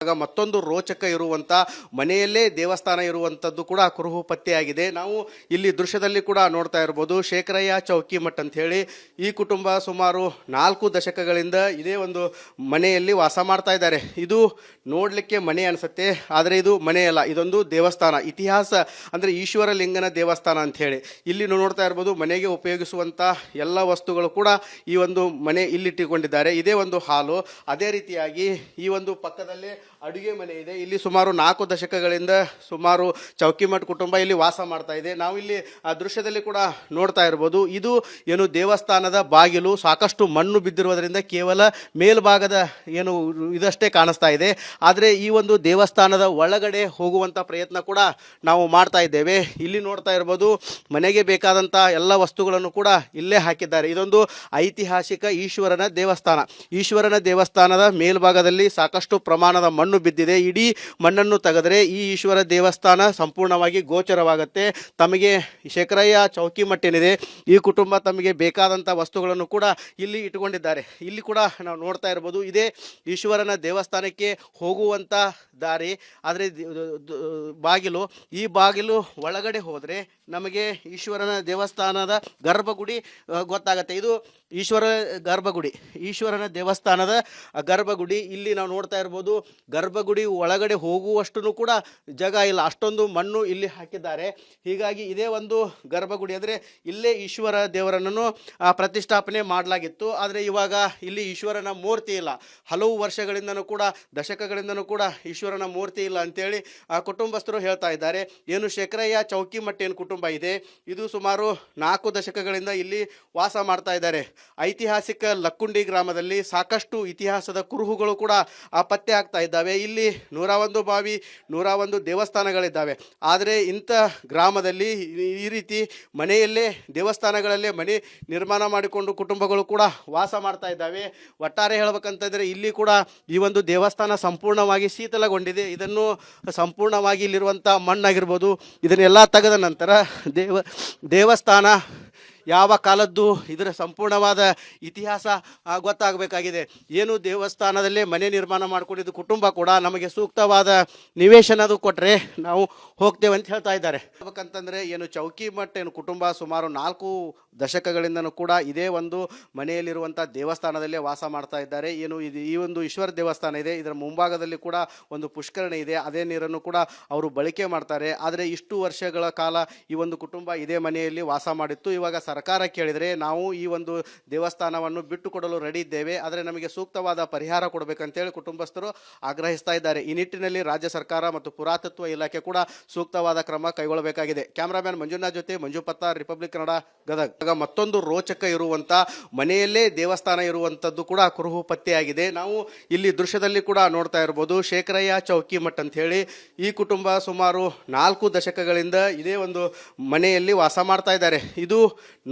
ಮತ್ತೊಂದು ರೋಚಕ ಇರುವಂಥ ಮನೆಯಲ್ಲೇ ದೇವಸ್ಥಾನ ಇರುವಂಥದ್ದು ಕೂಡ ಕುರುಹು ಪತ್ತೆಯಾಗಿದೆ. ನಾವು ಇಲ್ಲಿ ದೃಶ್ಯದಲ್ಲಿ ಕೂಡ ನೋಡ್ತಾ ಇರ್ಬೋದು. ಶೇಖರಯ್ಯ ಚೌಕಿಮಠ್ ಅಂತ ಹೇಳಿ ಈ ಕುಟುಂಬ ಸುಮಾರು 4 ದಶಕಗಳಿಂದ ಇದೇ ಒಂದು ಮನೆಯಲ್ಲಿ ವಾಸ ಮಾಡ್ತಾ ಇದ್ದಾರೆ. ಇದು ನೋಡಲಿಕ್ಕೆ ಮನೆ ಅನಿಸುತ್ತೆ, ಆದರೆ ಇದು ಮನೆಯಲ್ಲ, ಇದೊಂದು ದೇವಸ್ಥಾನ. ಇತಿಹಾಸ ಅಂದರೆ ಈಶ್ವರ ಲಿಂಗನ ದೇವಸ್ಥಾನ ಅಂತ ಹೇಳಿ ಇಲ್ಲಿ ನೋಡ್ತಾ ಇರ್ಬೋದು. ಮನೆಗೆ ಉಪಯೋಗಿಸುವಂಥ ಎಲ್ಲ ವಸ್ತುಗಳು ಕೂಡ ಈ ಒಂದು ಮನೆ ಇಲ್ಲಿಟ್ಟುಕೊಂಡಿದ್ದಾರೆ. ಇದೇ ಒಂದು ಹಾಲು. ಅದೇ ರೀತಿಯಾಗಿ ಈ ಒಂದು ಪಕ್ಕದಲ್ಲೇ ಅಡುಗೆ ಮನೆ ಇದೆ. ಇಲ್ಲಿ ಸುಮಾರು 4 ದಶಕಗಳಿಂದ ಸುಮಾರು ಚೌಕಿಮಠ್ ಕುಟುಂಬ ಇಲ್ಲಿ ವಾಸ ಮಾಡ್ತಾ ಇದೆ. ನಾವು ಇಲ್ಲಿ ಆ ದೃಶ್ಯದಲ್ಲಿ ಕೂಡ ನೋಡ್ತಾ ಇರ್ಬೋದು. ಇದು ಏನು ದೇವಸ್ಥಾನದ ಬಾಗಿಲು ಸಾಕಷ್ಟು ಮಣ್ಣು ಬಿದ್ದಿರುವುದರಿಂದ ಕೇವಲ ಮೇಲ್ಭಾಗದ ಏನು ಇದಷ್ಟೇ ಕಾಣಿಸ್ತಾ ಇದೆ. ಆದರೆ ಈ ಒಂದು ದೇವಸ್ಥಾನದ ಒಳಗಡೆ ಹೋಗುವಂಥ ಪ್ರಯತ್ನ ಕೂಡ ನಾವು ಮಾಡ್ತಾ ಇದ್ದೇವೆ. ಇಲ್ಲಿ ನೋಡ್ತಾ ಇರ್ಬೋದು, ಮನೆಗೆ ಬೇಕಾದಂಥ ಎಲ್ಲ ವಸ್ತುಗಳನ್ನು ಕೂಡ ಇಲ್ಲೇ ಹಾಕಿದ್ದಾರೆ. ಇದೊಂದು ಐತಿಹಾಸಿಕ ಈಶ್ವರನ ದೇವಸ್ಥಾನ. ಈಶ್ವರನ ದೇವಸ್ಥಾನದ ಮೇಲ್ಭಾಗದಲ್ಲಿ ಸಾಕಷ್ಟು ಪ್ರಮಾಣದ ಮಣ್ಣು ಬಿದ್ದಿದೆ. ಇಡೀ ಮಣ್ಣನ್ನು ತೆಗೆದರೆ ಈ ಈಶ್ವರ ದೇವಸ್ಥಾನ ಸಂಪೂರ್ಣವಾಗಿ ಗೋಚರವಾಗುತ್ತೆ. ತಮಗೆ ಶೇಖರಯ್ಯ ಚೌಕಿಮಠ್ ಏನಿದೆ, ಈ ಕುಟುಂಬ ತಮಗೆ ಬೇಕಾದಂಥ ವಸ್ತುಗಳನ್ನು ಕೂಡ ಇಲ್ಲಿ ಇಟ್ಟುಕೊಂಡಿದ್ದಾರೆ. ಇಲ್ಲಿ ಕೂಡ ನಾವು ನೋಡ್ತಾ ಇರ್ಬೋದು, ಇದೇ ಈಶ್ವರನ ದೇವಸ್ಥಾನಕ್ಕೆ ಹೋಗುವಂಥ ದಾರಿ. ಆದರೆ ಬಾಗಿಲು, ಈ ಬಾಗಿಲು ಒಳಗಡೆ ಹೋದರೆ ನಮಗೆ ಈಶ್ವರನ ದೇವಸ್ಥಾನದ ಗರ್ಭಗುಡಿ ಗೊತ್ತಾಗುತ್ತೆ. ಇದು ಈಶ್ವರ ಗರ್ಭಗುಡಿ, ಈಶ್ವರನ ದೇವಸ್ಥಾನದ ಗರ್ಭಗುಡಿ. ಇಲ್ಲಿ ನಾವು ನೋಡ್ತಾ ಇರ್ಬೋದು, ಗರ್ಭಗುಡಿ ಒಳಗಡೆ ಹೋಗುವಷ್ಟು ಕೂಡ ಜಾಗ ಇಲ್ಲ, ಅಷ್ಟೊಂದು ಮಣ್ಣು ಇಲ್ಲಿ ಹಾಕಿದ್ದಾರೆ. ಹೀಗಾಗಿ ಇದೇ ಒಂದು ಗರ್ಭಗುಡಿ. ಅಂದರೆ ಇಲ್ಲೇ ಈಶ್ವರ ದೇವರನ್ನು ಪ್ರತಿಷ್ಠಾಪನೆ ಮಾಡಲಾಗಿತ್ತು. ಆದರೆ ಇವಾಗ ಇಲ್ಲಿ ಈಶ್ವರನ ಮೂರ್ತಿ ಇಲ್ಲ. ಹಲವು ವರ್ಷಗಳಿಂದನೂ ಕೂಡ, ದಶಕಗಳಿಂದನೂ ಕೂಡ ಈಶ್ವರನ ಮೂರ್ತಿ ಇಲ್ಲ ಅಂತೇಳಿ ಕುಟುಂಬಸ್ಥರು ಹೇಳ್ತಾ ಇದ್ದಾರೆ. ಏನು ಶೇಖರಯ್ಯ ಚೌಕಿಮಠ್ ಏನು ಕುಟುಂಬ ಇದೆ, ಇದು ಸುಮಾರು 4 ದಶಕಗಳಿಂದ ಇಲ್ಲಿ ವಾಸ ಮಾಡ್ತಾ ಇದ್ದಾರೆ. ಐತಿಹಾಸಿಕ ಲಕ್ಕುಂಡಿ ಗ್ರಾಮದಲ್ಲಿ ಸಾಕಷ್ಟು ಇತಿಹಾಸದ ಕುರುಹುಗಳು ಕೂಡ ಪತ್ತೆ ಆಗ್ತಾ ಇದ್ದಾವೆ. ಇಲ್ಲಿ 101 ಬಾವಿ, 101 ದೇವಸ್ಥಾನಗಳಿದ್ದಾವೆ. ಆದರೆ ಇಂಥ ಗ್ರಾಮದಲ್ಲಿ ಈ ರೀತಿ ಮನೆಯಲ್ಲೇ ದೇವಸ್ಥಾನಗಳಲ್ಲೇ ಮನೆ ನಿರ್ಮಾಣ ಮಾಡಿಕೊಂಡು ಕುಟುಂಬಗಳು ಕೂಡ ವಾಸ ಮಾಡ್ತಾ ಇದ್ದಾವೆ. ಒಟ್ಟಾರೆ ಹೇಳ್ಬೇಕಂತಂದರೆ ಇಲ್ಲಿ ಕೂಡ ಈ ಒಂದು ದೇವಸ್ಥಾನ ಸಂಪೂರ್ಣವಾಗಿ ಶೀತಲಗೊಂಡಿದೆ. ಇದನ್ನು ಸಂಪೂರ್ಣವಾಗಿ ಇಲ್ಲಿರುವಂಥ ಮಣ್ಣಾಗಿರ್ಬೋದು, ಇದನ್ನೆಲ್ಲ ತೆಗೆದ ನಂತರ ದೇವಸ್ಥಾನ ಯಾವ ಕಾಲದ್ದು, ಇದರ ಸಂಪೂರ್ಣವಾದ ಇತಿಹಾಸ ಗೊತ್ತಾಗಬೇಕಾಗಿದೆ. ಏನು ದೇವಸ್ಥಾನದಲ್ಲೇ ಮನೆ ನಿರ್ಮಾಣ ಮಾಡಿಕೊಂಡಿದ್ದು ಕುಟುಂಬ ಕೂಡ ನಮಗೆ ಸೂಕ್ತವಾದ ನಿವೇಶನದು ಕೊಟ್ಟರೆ ನಾವು ಹೋಗ್ತೇವೆ ಅಂತ ಹೇಳ್ತಾ ಇದ್ದಾರೆ. ಹೇಳ್ಬೇಕಂತಂದರೆ ಏನು ಚೌಕಿಮಠ್ ಏನು ಕುಟುಂಬ ಸುಮಾರು 4 ದಶಕಗಳಿಂದನೂ ಕೂಡ ಇದೇ ಒಂದು ಮನೆಯಲ್ಲಿರುವಂಥ ದೇವಸ್ಥಾನದಲ್ಲೇ ವಾಸ ಮಾಡ್ತಾ ಇದ್ದಾರೆ. ಏನು ಇದು ಈ ಒಂದು ಈಶ್ವರ ದೇವಸ್ಥಾನ ಇದೆ, ಇದರ ಮುಂಭಾಗದಲ್ಲಿ ಕೂಡ ಒಂದು ಪುಷ್ಕರಣಿ ಇದೆ. ಅದೇ ನೀರನ್ನು ಕೂಡ ಅವರು ಬಳಕೆ ಮಾಡ್ತಾರೆ. ಆದರೆ ಇಷ್ಟು ವರ್ಷಗಳ ಕಾಲ ಈ ಒಂದು ಕುಟುಂಬ ಇದೇ ಮನೆಯಲ್ಲಿ ವಾಸ ಮಾಡಿತ್ತು. ಇವಾಗ ಸರ್ಕಾರ ಕೇಳಿದರೆ ನಾವು ಈ ಒಂದು ದೇವಸ್ಥಾನವನ್ನು ಬಿಟ್ಟು ಕೊಡಲು ರೆಡಿ ಇದ್ದೇವೆ, ಆದರೆ ನಮಗೆ ಸೂಕ್ತವಾದ ಪರಿಹಾರ ಕೊಡಬೇಕಂತೇಳಿ ಕುಟುಂಬಸ್ಥರು ಆಗ್ರಹಿಸ್ತಾ ಇದ್ದಾರೆ. ಈ ನಿಟ್ಟಿನಲ್ಲಿ ರಾಜ್ಯ ಸರ್ಕಾರ ಮತ್ತು ಪುರಾತತ್ವ ಇಲಾಖೆ ಕೂಡ ಸೂಕ್ತವಾದ ಕ್ರಮ ಕೈಗೊಳ್ಳಬೇಕಾಗಿದೆ. ಕ್ಯಾಮ್ರಾಮ್ಯಾನ್ ಮಂಜುನಾಥ್ ಜೊತೆ ಮಂಜು ಪತ್ತಾರ್, ರಿಪಬ್ಲಿಕ್ ಕನ್ನಡ, ಗದಗ. ಮತ್ತೊಂದು ರೋಚಕ ಇರುವಂಥ ಮನೆಯಲ್ಲೇ ದೇವಸ್ಥಾನ ಇರುವಂಥದ್ದು ಕೂಡ ಕುರುಹು ಪತ್ತೆಯಾಗಿದೆ. ನಾವು ಇಲ್ಲಿ ದೃಶ್ಯದಲ್ಲಿ ಕೂಡ ನೋಡ್ತಾ ಇರ್ಬೋದು. ಶೇಖರಯ್ಯ ಚೌಕಿಮಠ್ ಅಂತ ಹೇಳಿ ಈ ಕುಟುಂಬ ಸುಮಾರು 4 ದಶಕಗಳಿಂದ ಇದೇ ಒಂದು ಮನೆಯಲ್ಲಿ ವಾಸ ಮಾಡ್ತಾ ಇದ್ದಾರೆ. ಇದು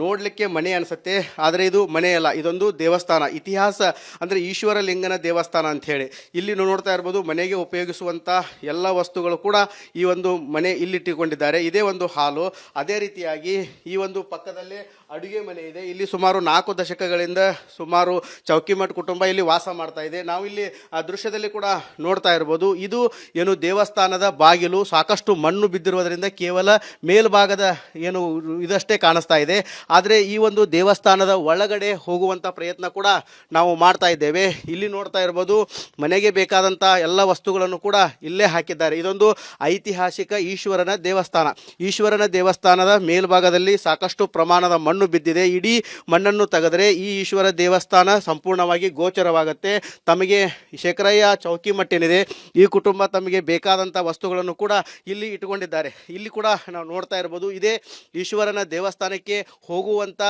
ನೋಡಲಿಕ್ಕೆ ಮನೆ ಅನಿಸುತ್ತೆ, ಆದರೆ ಇದು ಮನೆಯಲ್ಲ, ಇದೊಂದು ದೇವಸ್ಥಾನ. ಇತಿಹಾಸ ಅಂದರೆ ಈಶ್ವರ ಲಿಂಗನ ದೇವಸ್ಥಾನ ಅಂತ ಹೇಳಿ ಇಲ್ಲಿ ನೋಡ್ತಾ ಇರ್ಬೋದು. ಮನೆಗೆ ಉಪಯೋಗಿಸುವಂಥ ಎಲ್ಲ ವಸ್ತುಗಳು ಕೂಡ ಈ ಒಂದು ಮನೆ ಇಲ್ಲಿಟ್ಟುಕೊಂಡಿದ್ದಾರೆ. ಇದೇ ಒಂದು ಹಾಲು. ಅದೇ ರೀತಿಯಾಗಿ ಈ ಒಂದು ಪಕ್ಕದಲ್ಲೇ ಅಡುಗೆ ಮನೆ ಇದೆ. ಇಲ್ಲಿ ಸುಮಾರು 4 ದಶಕಗಳಿಂದ ಸುಮಾರು ಚೌಕಿಮಠ್ ಕುಟುಂಬ ಇಲ್ಲಿ ವಾಸ ಮಾಡ್ತಾ ಇದೆ. ನಾವು ಇಲ್ಲಿ ಆ ದೃಶ್ಯದಲ್ಲಿ ಕೂಡ ನೋಡ್ತಾ ಇರ್ಬೋದು. ಇದು ಏನು ದೇವಸ್ಥಾನದ ಬಾಗಿಲು ಸಾಕಷ್ಟು ಮಣ್ಣು ಬಿದ್ದಿರುವುದರಿಂದ ಕೇವಲ ಮೇಲ್ಭಾಗದ ಏನು ಇದಷ್ಟೇ ಕಾಣಿಸ್ತಾ ಇದೆ. ಆದರೆ ಈ ಒಂದು ದೇವಸ್ಥಾನದ ಒಳಗಡೆ ಹೋಗುವಂಥ ಪ್ರಯತ್ನ ಕೂಡ ನಾವು ಮಾಡ್ತಾ ಇದ್ದೇವೆ. ಇಲ್ಲಿ ನೋಡ್ತಾ ಇರ್ಬೋದು, ಮನೆಗೆ ಬೇಕಾದಂಥ ಎಲ್ಲ ವಸ್ತುಗಳನ್ನು ಕೂಡ ಇಲ್ಲೇ ಹಾಕಿದ್ದಾರೆ. ಇದೊಂದು ಐತಿಹಾಸಿಕ ಈಶ್ವರನ ದೇವಸ್ಥಾನ. ಈಶ್ವರನ ದೇವಸ್ಥಾನದ ಮೇಲ್ಭಾಗದಲ್ಲಿ ಸಾಕಷ್ಟು ಪ್ರಮಾಣದ ಮಣ್ಣು ಬಿದ್ದಿದೆ. ಇಡೀ ಮಣ್ಣನ್ನು ತೆಗೆದರೆ ಈ ಈಶ್ವರ ದೇವಸ್ಥಾನ ಸಂಪೂರ್ಣವಾಗಿ ಗೋಚರವಾಗುತ್ತೆ. ತಮಗೆ ಶೇಖರಯ್ಯ ಚೌಕಿಮಠ್ ಏನಿದೆ, ಈ ಕುಟುಂಬ ತಮಗೆ ಬೇಕಾದಂಥ ವಸ್ತುಗಳನ್ನು ಕೂಡ ಇಲ್ಲಿ ಇಟ್ಟುಕೊಂಡಿದ್ದಾರೆ. ಇಲ್ಲಿ ಕೂಡ ನಾವು ನೋಡ್ತಾ ಇರ್ಬೋದು, ಇದೇ ಈಶ್ವರನ ದೇವಸ್ಥಾನಕ್ಕೆ ಹೋಗುವಂಥ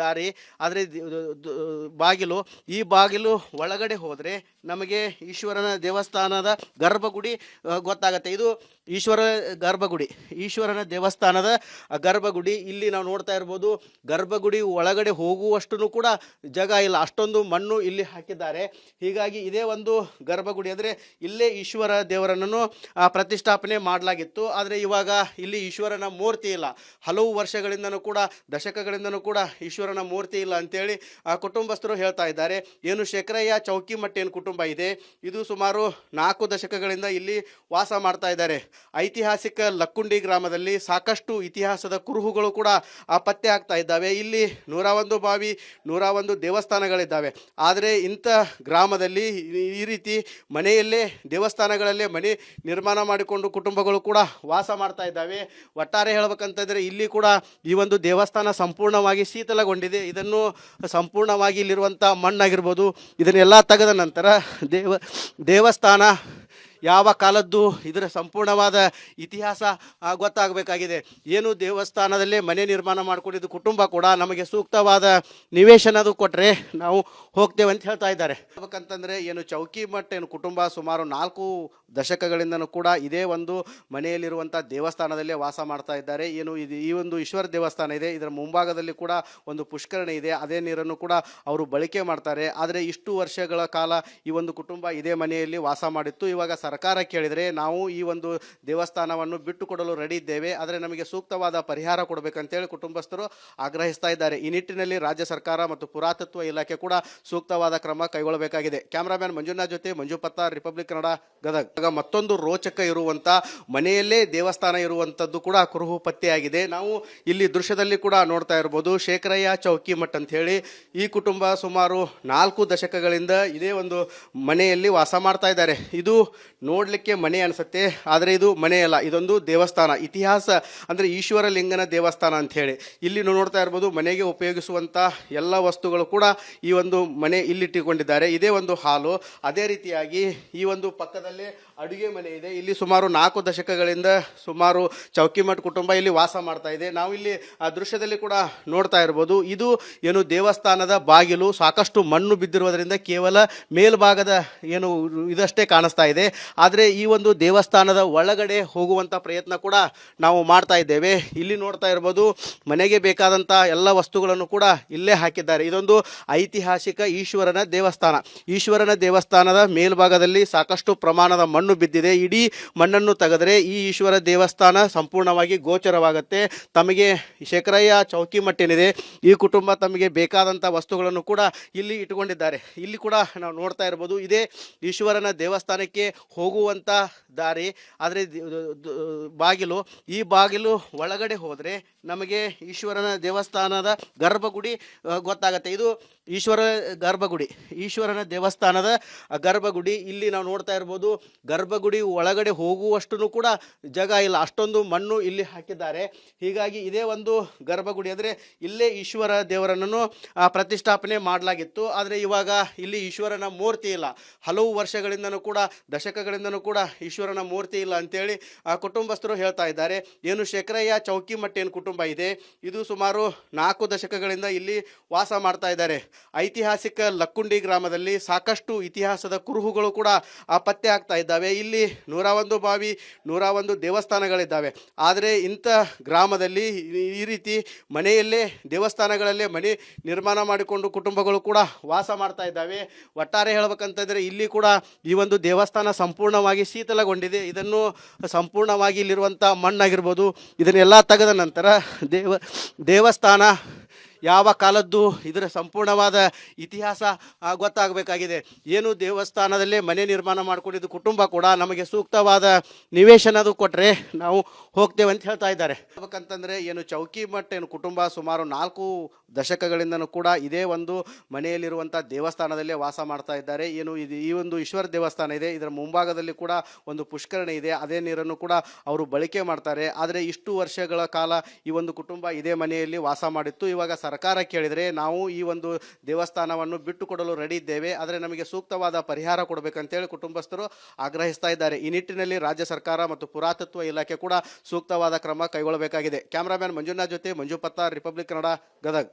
ದಾರಿ. ಆದರೆ ಬಾಗಿಲು, ಈ ಬಾಗಿಲು ಒಳಗಡೆ ಹೋದರೆ ನಮಗೆ ಈಶ್ವರನ ದೇವಸ್ಥಾನದ ಗರ್ಭಗುಡಿ ಗೊತ್ತಾಗುತ್ತೆ. ಇದು ಈಶ್ವರ ಗರ್ಭಗುಡಿ, ಈಶ್ವರನ ದೇವಸ್ಥಾನದ ಗರ್ಭಗುಡಿ. ಇಲ್ಲಿ ನಾವು ನೋಡ್ತಾ ಇರ್ಬೋದು, ಗರ್ಭಗುಡಿ ಒಳಗಡೆ ಹೋಗುವಷ್ಟು ಕೂಡ ಜಾಗ ಇಲ್ಲ, ಅಷ್ಟೊಂದು ಮಣ್ಣು ಇಲ್ಲಿ ಹಾಕಿದ್ದಾರೆ. ಹೀಗಾಗಿ ಇದೇ ಒಂದು ಗರ್ಭಗುಡಿ ಅಂದರೆ ಇಲ್ಲೇ ಈಶ್ವರ ದೇವರನ್ನು ಪ್ರತಿಷ್ಠಾಪನೆ ಮಾಡಲಾಗಿತ್ತು. ಆದರೆ ಇವಾಗ ಇಲ್ಲಿ ಈಶ್ವರನ ಮೂರ್ತಿ ಇಲ್ಲ. ಹಲವು ವರ್ಷಗಳಿಂದನೂ ಕೂಡ ದಶಕಗಳಿಂದನೂ ಕೂಡ ಈಶ್ವರನ ಮೂರ್ತಿ ಇಲ್ಲ ಅಂತೇಳಿ ಕುಟುಂಬಸ್ಥರು ಹೇಳ್ತಾ ಇದ್ದಾರೆ. ಏನು ಶೇಖರಯ್ಯ ಚೌಕಿಮಠ ಏನು ಕುಟುಂಬ ಇದೆ, ಇದು ಸುಮಾರು 4 ದಶಕಗಳಿಂದ ಇಲ್ಲಿ ವಾಸ ಮಾಡ್ತಾ ಇದ್ದಾರೆ. ಐತಿಹಾಸಿಕ ಲಕ್ಕುಂಡಿ ಗ್ರಾಮದಲ್ಲಿ ಸಾಕಷ್ಟು ಇತಿಹಾಸದ ಕುರುಹುಗಳು ಕೂಡ ಪತ್ತೆ ಆಗ್ತಾ ಇದ್ದಾವೆ. ಇಲ್ಲಿ 101 ಬಾವಿ, 101 ದೇವಸ್ಥಾನಗಳಿದ್ದಾವೆ. ಆದರೆ ಇಂಥ ಗ್ರಾಮದಲ್ಲಿ ಈ ರೀತಿ ಮನೆಯಲ್ಲೇ ದೇವಸ್ಥಾನಗಳಲ್ಲೇ ಮನೆ ನಿರ್ಮಾಣ ಮಾಡಿಕೊಂಡು ಕುಟುಂಬಗಳು ಕೂಡ ವಾಸ ಮಾಡ್ತಾ ಇದ್ದಾವೆ. ಒಟ್ಟಾರೆ ಹೇಳ್ಬೇಕಂತಂದರೆ ಇಲ್ಲಿ ಕೂಡ ಈ ಒಂದು ದೇವಸ್ಥಾನ ಸಂಪೂರ್ಣವಾಗಿ ಶೀತಲಗೊಂಡಿದೆ. ಇದನ್ನು ಸಂಪೂರ್ಣವಾಗಿ ಇಲ್ಲಿರುವಂಥ ಮಣ್ಣಾಗಿರ್ಬೋದು ಇದನ್ನೆಲ್ಲ ತೆಗೆದ ನಂತರ ದೇವಸ್ಥಾನ ಯಾವ ಕಾಲದ್ದು ಇದರ ಸಂಪೂರ್ಣವಾದ ಇತಿಹಾಸ ಗೊತ್ತಾಗಬೇಕಾಗಿದೆ. ಏನು ದೇವಸ್ಥಾನದಲ್ಲೇ ಮನೆ ನಿರ್ಮಾಣ ಮಾಡಿಕೊಂಡಿದ್ದು ಕುಟುಂಬ ಕೂಡ ನಮಗೆ ಸೂಕ್ತವಾದ ನಿವೇಶನದು ಕೊಟ್ಟರೆ ನಾವು ಹೋಗ್ತೇವೆ ಅಂತ ಹೇಳ್ತಾ ಇದ್ದಾರೆ. ಹೇಳ್ಬೇಕಂತಂದರೆ ಏನು ಚೌಕಿಮಠ ಏನು ಕುಟುಂಬ ಸುಮಾರು 4 ದಶಕಗಳಿಂದನೂ ಕೂಡ ಇದೇ ಒಂದು ಮನೆಯಲ್ಲಿರುವಂಥ ದೇವಸ್ಥಾನದಲ್ಲೇ ವಾಸ ಮಾಡ್ತಾ ಇದ್ದಾರೆ. ಏನು ಇದು ಈ ಒಂದು ಈಶ್ವರ ದೇವಸ್ಥಾನ ಇದೆ, ಇದರ ಮುಂಭಾಗದಲ್ಲಿ ಕೂಡ ಒಂದು ಪುಷ್ಕರಣಿ ಇದೆ. ಅದೇ ನೀರನ್ನು ಕೂಡ ಅವರು ಬಳಕೆ ಮಾಡ್ತಾರೆ. ಆದರೆ ಇಷ್ಟು ವರ್ಷಗಳ ಕಾಲ ಈ ಒಂದು ಕುಟುಂಬ ಇದೇ ಮನೆಯಲ್ಲಿ ವಾಸ ಮಾಡಿತ್ತು. ಇವಾಗ ಸರ್ಕಾರ ಕೇಳಿದರೆ ನಾವು ಈ ಒಂದು ದೇವಸ್ಥಾನವನ್ನು ಬಿಟ್ಟು ಕೊಡಲು ರೆಡಿ ಇದ್ದೇವೆ, ಆದರೆ ನಮಗೆ ಸೂಕ್ತವಾದ ಪರಿಹಾರ ಕೊಡಬೇಕಂತೇಳಿ ಕುಟುಂಬಸ್ಥರು ಆಗ್ರಹಿಸ್ತಾ ಇದ್ದಾರೆ. ಈ ನಿಟ್ಟಿನಲ್ಲಿ ರಾಜ್ಯ ಸರ್ಕಾರ ಮತ್ತು ಪುರಾತತ್ವ ಇಲಾಖೆ ಕೂಡ ಸೂಕ್ತವಾದ ಕ್ರಮ ಕೈಗೊಳ್ಳಬೇಕಾಗಿದೆ. ಕ್ಯಾಮ್ರಾಮ್ಯಾನ್ ಮಂಜುನಾಥ್ ಜೊತೆ ಮಂಜು ಪತ್ತಾರ್, ರಿಪಬ್ಲಿಕ್ ಕನ್ನಡ, ಗದಗ. ಮತ್ತೊಂದು ರೋಚಕ ಇರುವಂಥ ಮನೆಯಲ್ಲೇ ದೇವಸ್ಥಾನ ಇರುವಂಥದ್ದು ಕೂಡ ಕುರುಹು ಪತ್ತೆಯಾಗಿದೆ. ನಾವು ಇಲ್ಲಿ ದೃಶ್ಯದಲ್ಲಿ ಕೂಡ ನೋಡ್ತಾ ಇರ್ಬೋದು. ಶೇಖರಯ್ಯ ಚೌಕಿಮಠ ಅಂತ ಹೇಳಿ ಈ ಕುಟುಂಬ ಸುಮಾರು 4 ದಶಕಗಳಿಂದ ಇದೇ ಒಂದು ಮನೆಯಲ್ಲಿ ವಾಸ ಮಾಡ್ತಾ ಇದ್ದಾರೆ. ಇದು ನೋಡಲಿಕ್ಕೆ ಮನೆ ಅನಿಸುತ್ತೆ, ಆದರೆ ಇದು ಮನೆಯಲ್ಲ, ಇದೊಂದು ದೇವಸ್ಥಾನ. ಇತಿಹಾಸ ಅಂದರೆ ಈಶ್ವರ ಲಿಂಗನ ದೇವಸ್ಥಾನ ಅಂತ ಹೇಳಿ ಇಲ್ಲಿ ನೋಡ್ತಾ ಇರ್ಬೋದು. ಮನೆಗೆ ಉಪಯೋಗಿಸುವಂಥ ಎಲ್ಲ ವಸ್ತುಗಳು ಕೂಡ ಈ ಒಂದು ಮನೆ ಇಲ್ಲಿಟ್ಟುಕೊಂಡಿದ್ದಾರೆ. ಇದೇ ಒಂದು ಹಾಲು. ಅದೇ ರೀತಿಯಾಗಿ ಈ ಒಂದು ಪಕ್ಕದಲ್ಲೇ ಅಡುಗೆ ಮನೆ ಇದೆ. ಇಲ್ಲಿ ಸುಮಾರು 4 ದಶಕಗಳಿಂದ ಸುಮಾರು ಚೌಕಿಮಠ ಕುಟುಂಬ ಇಲ್ಲಿ ವಾಸ ಮಾಡ್ತಾ ಇದೆ. ನಾವು ಇಲ್ಲಿ ಆ ದೃಶ್ಯದಲ್ಲಿ ಕೂಡ ನೋಡ್ತಾ ಇರ್ಬೋದು. ಇದು ಏನು ದೇವಸ್ಥಾನದ ಬಾಗಿಲು ಸಾಕಷ್ಟು ಮಣ್ಣು ಬಿದ್ದಿರುವುದರಿಂದ ಕೇವಲ ಮೇಲ್ಭಾಗದ ಏನು ಇದಷ್ಟೇ ಕಾಣಿಸ್ತಾ ಇದೆ. ಆದರೆ ಈ ಒಂದು ದೇವಸ್ಥಾನದ ಒಳಗಡೆ ಹೋಗುವಂಥ ಪ್ರಯತ್ನ ಕೂಡ ನಾವು ಮಾಡ್ತಾ ಇದ್ದೇವೆ. ಇಲ್ಲಿ ನೋಡ್ತಾ ಇರ್ಬೋದು, ಮನೆಗೆ ಬೇಕಾದಂಥ ಎಲ್ಲ ವಸ್ತುಗಳನ್ನು ಕೂಡ ಇಲ್ಲೇ ಹಾಕಿದ್ದಾರೆ. ಇದೊಂದು ಐತಿಹಾಸಿಕ ಈಶ್ವರನ ದೇವಸ್ಥಾನ. ಈಶ್ವರನ ದೇವಸ್ಥಾನದ ಮೇಲ್ಭಾಗದಲ್ಲಿ ಸಾಕಷ್ಟು ಪ್ರಮಾಣದ ಮಣ್ಣು ಬಿದ್ದಿದೆ. ಇಡೀ ಮಣ್ಣನ್ನು ತೆಗೆದರೆ ಈ ಈಶ್ವರ ದೇವಸ್ಥಾನ ಸಂಪೂರ್ಣವಾಗಿ ಗೋಚರವಾಗುತ್ತೆ. ತಮಗೆ ಶೇಖರಯ್ಯ ಚೌಕಿಮಠ ಏನಿದೆ ಈ ಕುಟುಂಬ ತಮಗೆ ಬೇಕಾದಂಥ ವಸ್ತುಗಳನ್ನು ಕೂಡ ಇಲ್ಲಿ ಇಟ್ಟುಕೊಂಡಿದ್ದಾರೆ. ಇಲ್ಲಿ ಕೂಡ ನಾವು ನೋಡ್ತಾ ಇರ್ಬೋದು, ಇದೇ ಈಶ್ವರನ ದೇವಸ್ಥಾನಕ್ಕೆ ಹೋಗುವಂಥ ದಾರಿ. ಆದರೆ ಬಾಗಿಲು, ಈ ಬಾಗಿಲು ಒಳಗಡೆ ಹೋದರೆ ನಮಗೆ ಈಶ್ವರನ ದೇವಸ್ಥಾನದ ಗರ್ಭಗುಡಿ ಗೊತ್ತಾಗುತ್ತೆ. ಇದು ಈಶ್ವರ ಗರ್ಭಗುಡಿ, ಈಶ್ವರನ ದೇವಸ್ಥಾನದ ಗರ್ಭಗುಡಿ. ಇಲ್ಲಿ ನಾವು ನೋಡ್ತಾ ಇರ್ಬೋದು, ಗರ್ಭಗುಡಿ ಒಳಗಡೆ ಹೋಗುವಷ್ಟು ಕೂಡ ಜಾಗ ಇಲ್ಲ, ಅಷ್ಟೊಂದು ಮಣ್ಣು ಇಲ್ಲಿ ಹಾಕಿದ್ದಾರೆ. ಹೀಗಾಗಿ ಇದೇ ಒಂದು ಗರ್ಭಗುಡಿ ಅಂದರೆ ಇಲ್ಲೇ ಈಶ್ವರ ದೇವರನ್ನು ಪ್ರತಿಷ್ಠಾಪನೆ ಮಾಡಲಾಗಿತ್ತು. ಆದರೆ ಇವಾಗ ಇಲ್ಲಿ ಈಶ್ವರನ ಮೂರ್ತಿ ಇಲ್ಲ. ಹಲವು ವರ್ಷಗಳಿಂದನೂ ಕೂಡ ದಶಕಗಳಿಂದನೂ ಕೂಡ ಈಶ್ವರನ ಮೂರ್ತಿ ಇಲ್ಲ ಅಂತೇಳಿ ಕುಟುಂಬಸ್ಥರು ಹೇಳ್ತಾ ಇದ್ದಾರೆ. ಏನು ಶೇಖರಯ್ಯ ಚೌಕಿಮಠ ಏನು ಕುಟುಂಬ ಇದೆ, ಇದು ಸುಮಾರು 4 ದಶಕಗಳಿಂದ ಇಲ್ಲಿ ವಾಸ ಮಾಡ್ತಾ ಇದ್ದಾರೆ. ಐತಿಹಾಸಿಕ ಲಕ್ಕುಂಡಿ ಗ್ರಾಮದಲ್ಲಿ ಸಾಕಷ್ಟು ಇತಿಹಾಸದ ಕುರುಹುಗಳು ಕೂಡ ಪತ್ತೆ ಆಗ್ತಾ ಇದ್ದಾವೆ. ಇಲ್ಲಿ 101 ಬಾವಿ, 101 ದೇವಸ್ಥಾನಗಳಿದ್ದಾವೆ. ಆದರೆ ಇಂಥ ಗ್ರಾಮದಲ್ಲಿ ಈ ರೀತಿ ಮನೆಯಲ್ಲೇ ದೇವಸ್ಥಾನಗಳಲ್ಲೇ ಮನೆ ನಿರ್ಮಾಣ ಮಾಡಿಕೊಂಡು ಕುಟುಂಬಗಳು ಕೂಡ ವಾಸ ಮಾಡ್ತಾ ಇದ್ದಾವೆ. ಒಟ್ಟಾರೆ ಹೇಳ್ಬೇಕಂತಂದರೆ ಇಲ್ಲಿ ಕೂಡ ಈ ಒಂದು ದೇವಸ್ಥಾನ ಸಂಪೂರ್ಣವಾಗಿ ಶೀತಲಗೊಂಡಿದೆ. ಇದನ್ನು ಸಂಪೂರ್ಣವಾಗಿ ಇಲ್ಲಿರುವಂಥ ಮಣ್ಣಾಗಿರ್ಬೋದು ಇದನ್ನೆಲ್ಲ ತೆಗೆದ ನಂತರ ದೇವಸ್ಥಾನ ಯಾವ ಕಾಲದ್ದು ಇದರ ಸಂಪೂರ್ಣವಾದ ಇತಿಹಾಸ ಗೊತ್ತಾಗಬೇಕಾಗಿದೆ. ಏನು ದೇವಸ್ಥಾನದಲ್ಲೇ ಮನೆ ನಿರ್ಮಾಣ ಮಾಡಿಕೊಂಡಿದ್ದು ಕುಟುಂಬ ಕೂಡ ನಮಗೆ ಸೂಕ್ತವಾದ ನಿವೇಶನದು ಕೊಟ್ಟರೆ ನಾವು ಹೋಗ್ತೇವೆ ಅಂತ ಹೇಳ್ತಾ ಇದ್ದಾರೆ. ಹೇಳ್ಬೇಕಂತಂದರೆ ಏನು ಚೌಕಿಮಠ ಏನು ಕುಟುಂಬ ಸುಮಾರು 4 ದಶಕಗಳಿಂದನೂ ಕೂಡ ಇದೇ ಒಂದು ಮನೆಯಲ್ಲಿರುವಂಥ ದೇವಸ್ಥಾನದಲ್ಲೇ ವಾಸ ಮಾಡ್ತಾ ಇದ್ದಾರೆ. ಏನು ಇದು ಈ ಒಂದು ಈಶ್ವರ ದೇವಸ್ಥಾನ ಇದೆ, ಇದರ ಮುಂಭಾಗದಲ್ಲಿ ಕೂಡ ಒಂದು ಪುಷ್ಕರಣಿ ಇದೆ. ಅದೇ ನೀರನ್ನು ಕೂಡ ಅವರು ಬಳಕೆ ಮಾಡ್ತಾರೆ. ಆದರೆ ಇಷ್ಟು ವರ್ಷಗಳ ಕಾಲ ಈ ಒಂದು ಕುಟುಂಬ ಇದೇ ಮನೆಯಲ್ಲಿ ವಾಸ ಮಾಡಿತ್ತು. ಇವಾಗ ಸರ್ಕಾರ ಕೇಳಿದರೆ ನಾವು ಈ ಒಂದು ದೇವಸ್ಥಾನವನ್ನು ಬಿಟ್ಟು ಕೊಡಲು ರೆಡಿ ಇದ್ದೇವೆ, ಆದರೆ ನಮಗೆ ಸೂಕ್ತವಾದ ಪರಿಹಾರ ಕೊಡಬೇಕಂತೇಳಿ ಕುಟುಂಬಸ್ಥರು ಆಗ್ರಹಿಸ್ತಾ ಇದ್ದಾರೆ. ಈ ನಿಟ್ಟಿನಲ್ಲಿ ರಾಜ್ಯ ಸರ್ಕಾರ ಮತ್ತು ಪುರಾತತ್ವ ಇಲಾಖೆ ಕೂಡ ಸೂಕ್ತವಾದ ಕ್ರಮ ಕೈಗೊಳ್ಳಬೇಕಾಗಿದೆ. ಕ್ಯಾಮ್ರಾಮ್ಯಾನ್ ಮಂಜುನಾಥ್ ಜೊತೆ ಮಂಜು ಪತ್ತಾರ್, ರಿಪಬ್ಲಿಕ್ ಕನ್ನಡ, ಗದಗ.